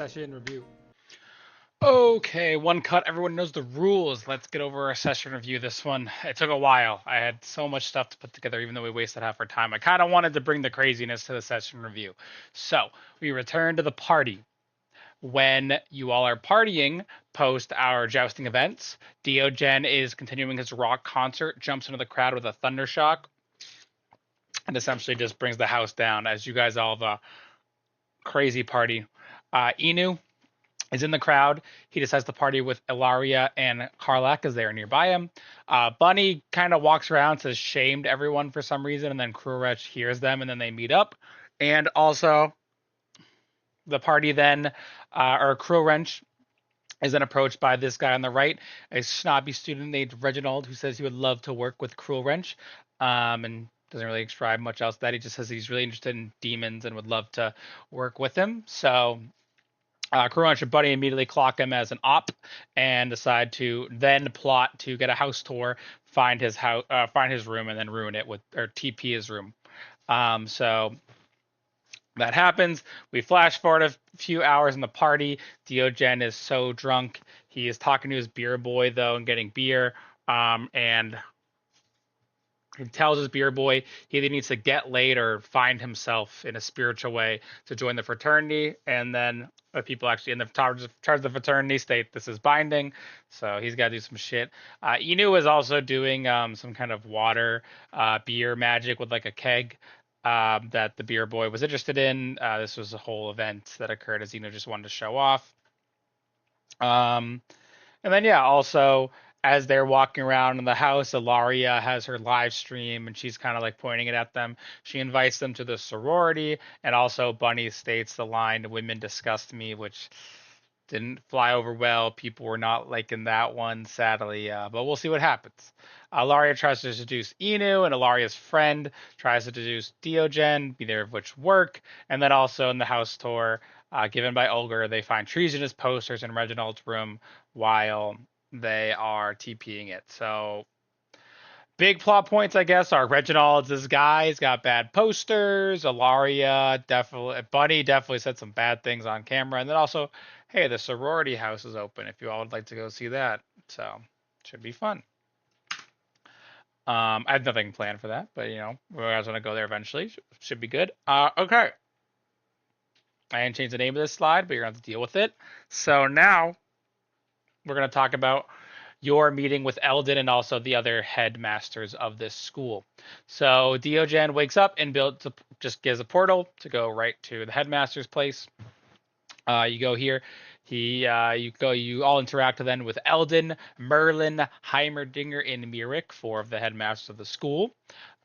Session review. Okay, one cut. Everyone knows the rules. Let's get over our session review. This one, it took a while. I had so much stuff to put together, even though we wasted half our time. I kind of wanted to bring the craziness to the session review. So we return to the party. When you all are partying, post our jousting events, Diogen is continuing his rock concert, jumps into the crowd with a thunder shock, and essentially just brings the house down as you guys all have a crazy party. Inu is in the crowd. He decides to party with Ilaria and Karlak as they are nearby him. Bunny kind of walks around, says shamed everyone for some reason, and then Krurech hears them, and then they meet up. And also, the party then, or Krurech is then approached by this guy on the right, a snobby student named Reginald, who says he would love to work with Krurech, and doesn't really describe much else. That he just says he's really interested in demons and would love to work with him. So Crunch and Buddy immediately clock him as an op and decide to then plot to get a house tour, find his house, find his room, and then ruin it with or TP his room. So that happens. We flash forward a few hours in the party. Diogen is so drunk. He is talking to his beer boy though and getting beer. And he tells his beer boy he either needs to get laid or find himself in a spiritual way to join the fraternity. And then people actually in the charge of the fraternity state this is binding. So he's got to do some shit. Inu is also doing some kind of water beer magic with like a keg that the beer boy was interested in. This was a whole event that occurred as Inu just wanted to show off. Um, and then yeah, also as they're walking around in the house, Ilaria has her live stream and she's kind of like pointing it at them. She invites them to the sorority, and also Bunny states the line "Women disgust me," which didn't fly over well. People were not liking that one, sadly. But we'll see what happens. Ilaria tries to seduce Inu, and Ilaria's friend tries to seduce Diogen, neither of which work. And then also in the house tour given by Olger, they find treasonous posters in Reginald's room while they are TPing it. So big plot points, I guess, are Reginald's this guy. He's got bad posters. Ilaria definitely, Bunny definitely said some bad things on camera, and then also, hey, the sorority house is open if you all would like to go see that. So should be fun. I have nothing planned for that, but we guys want to go there eventually. Should be good. Okay. I didn't change the name of this slide, but you're gonna have to deal with it. So now we're gonna talk about your meeting with Eldon and also the other headmasters of this school. So Diogen wakes up and just gives a portal to go right to the headmaster's place. You go here. You all interact then with Eldon, Merlin, Heimerdinger, and Mirik, four of the headmasters of the school.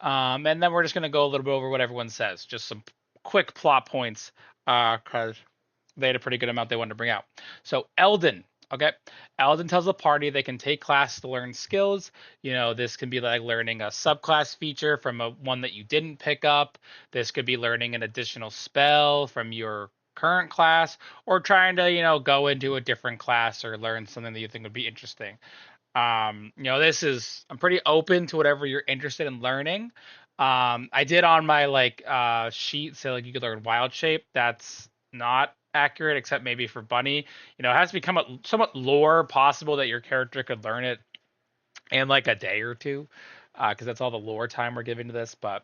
And then we're just gonna go a little bit over what everyone says, just some quick plot points, because they had a pretty good amount they wanted to bring out. So Eldon, okay, Eldon tells the party they can take classes to learn skills. This can be like learning a subclass feature from one that you didn't pick up. This could be learning an additional spell from your current class, or trying to go into a different class or learn something that you think would be interesting. This is I'm pretty open to whatever you're interested in learning. I did on my sheet say like you could learn wild shape. That's not accurate, except maybe for Bunny. It has to become somewhat lore possible that your character could learn it in like a day or two, because that's all the lore time we're giving to this. But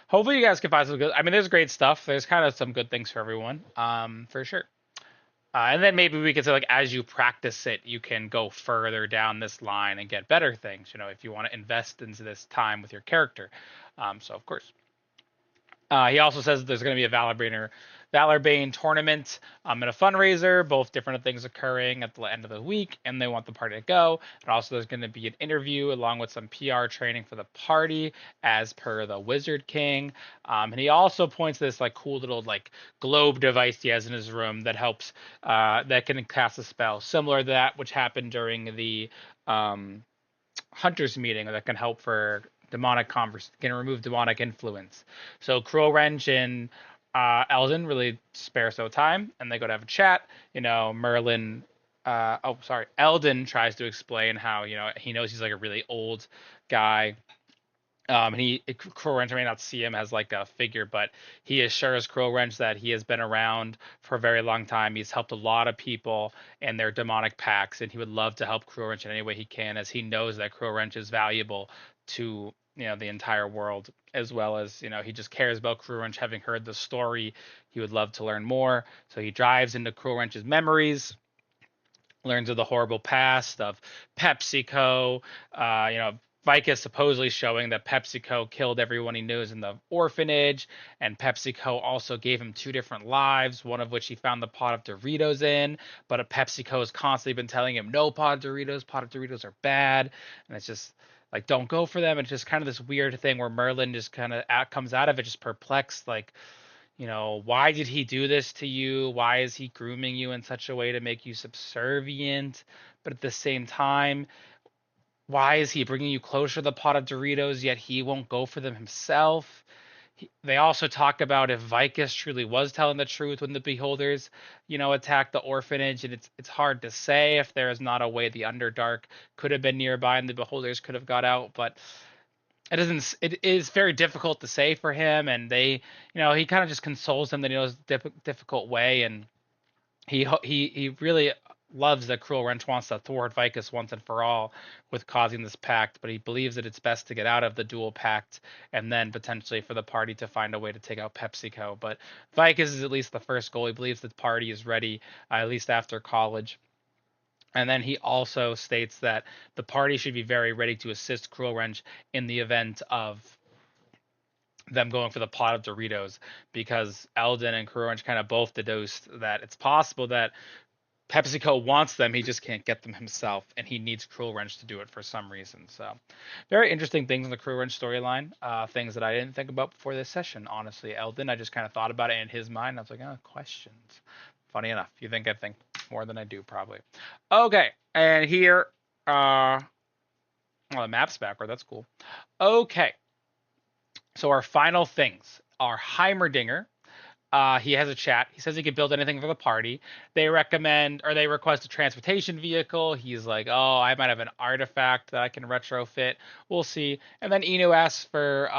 hopefully you guys can find some good. I mean, there's great stuff. There's kind of some good things for everyone, for sure. And then maybe we could say, like, as you practice it, you can go further down this line and get better things, if you want to invest into this time with your character. So, of course. He also says there's going to be a Valorbane tournament and a fundraiser, both different things occurring at the end of the week, and they want the party to go. And also, there's going to be an interview along with some PR training for the party, as per the Wizard King. And he also points to this like cool little like globe device he has in his room that helps that can cast a spell similar to that which happened during the hunters meeting that can help for can remove demonic influence. So Crow Wrench and Eldon really spare no time, and they go to have a chat. Merlin. Eldon tries to explain how he knows he's like a really old guy, Cruel Wrench may not see him as like a figure, but he assures Cruel Wrench that he has been around for a very long time. He's helped a lot of people and their demonic packs, and he would love to help Cruel Wrench in any way he can, as he knows that Cruel Wrench is valuable to the entire world, as well as he just cares about Cruel Wrench. Having heard the story, he would love to learn more. So he drives into Cruel Wrench's memories, learns of the horrible past of PepsiCo. Vicus supposedly showing that PepsiCo killed everyone he knows in the orphanage, and PepsiCo also gave him two different lives, one of which he found the pot of Doritos in, but PepsiCo has constantly been telling him, no pot of Doritos are bad, and it's just like, don't go for them. It's just kind of this weird thing where Merlin just kind of comes out of it just perplexed, like, why did he do this to you? Why is he grooming you in such a way to make you subservient? But at the same time, why is he bringing you closer to the pot of Doritos, yet he won't go for them himself? They also talk about if Vicus truly was telling the truth when the Beholders, attacked the orphanage, and it's hard to say if there is not a way the Underdark could have been nearby and the Beholders could have got out, but it is very difficult to say for him, and he kind of just consoles them that he knows difficult way, and he really loves that Cruel Wrench wants to thwart Vicus once and for all with causing this pact, but he believes that it's best to get out of the dual pact and then potentially for the party to find a way to take out PepsiCo. But Vicus is at least the first goal. He believes the party is ready, at least after college. And then he also states that the party should be very ready to assist Cruel Wrench in the event of them going for the pot of Doritos, because Eldon and Cruel Wrench kind of both deduced that it's possible that PepsiCo wants them, he just can't get them himself, and he needs Cruel Wrench to do it for some reason. So, very interesting things in the Cruel Wrench storyline. Things that I didn't think about before this session, honestly. Eldon, I just kind of thought about it in his mind. I was like, oh, questions. Funny enough, you think I think more than I do, probably. Okay, and here, the map's backward. That's cool. Okay, so our final things are Heimerdinger. He has a chat. He says he can build anything for the party. They request a transportation vehicle. He's like, oh, I might have an artifact that I can retrofit. We'll see. And then Inu asks for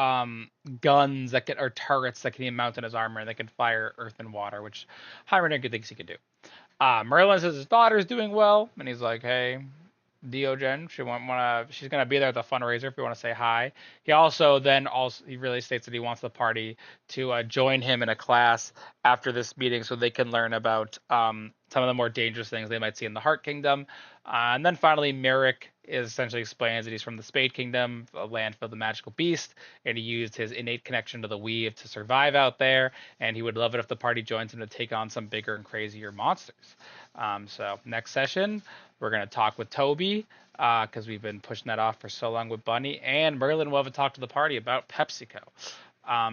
guns or turrets that can be mounted as armor and that can fire earth and water, which Heimerdinger thinks he can do. Merlin says his daughter's doing well, and he's like, hey, Diogen. She's gonna be there at the fundraiser if you want to say hi. He really states that he wants the party to join him in a class after this meeting so they can learn about some of the more dangerous things they might see in the Heart Kingdom. And then finally, Merrick essentially explains that he's from the Spade Kingdom, a land filled with magical beast, and he used his innate connection to the weave to survive out there. And he would love it if the party joins him to take on some bigger and crazier monsters. So next session, we're going to talk with Toby because we've been pushing that off for so long with Bunny, and Merlin will have a talk to the party about PepsiCo.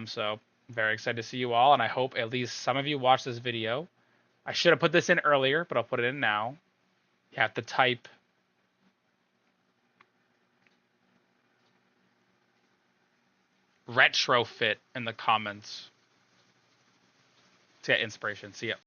So very excited to see you all, and I hope at least some of you watch this video. I should have put this in earlier, but I'll put it in now. You have to type retrofit in the comments to get inspiration. See ya.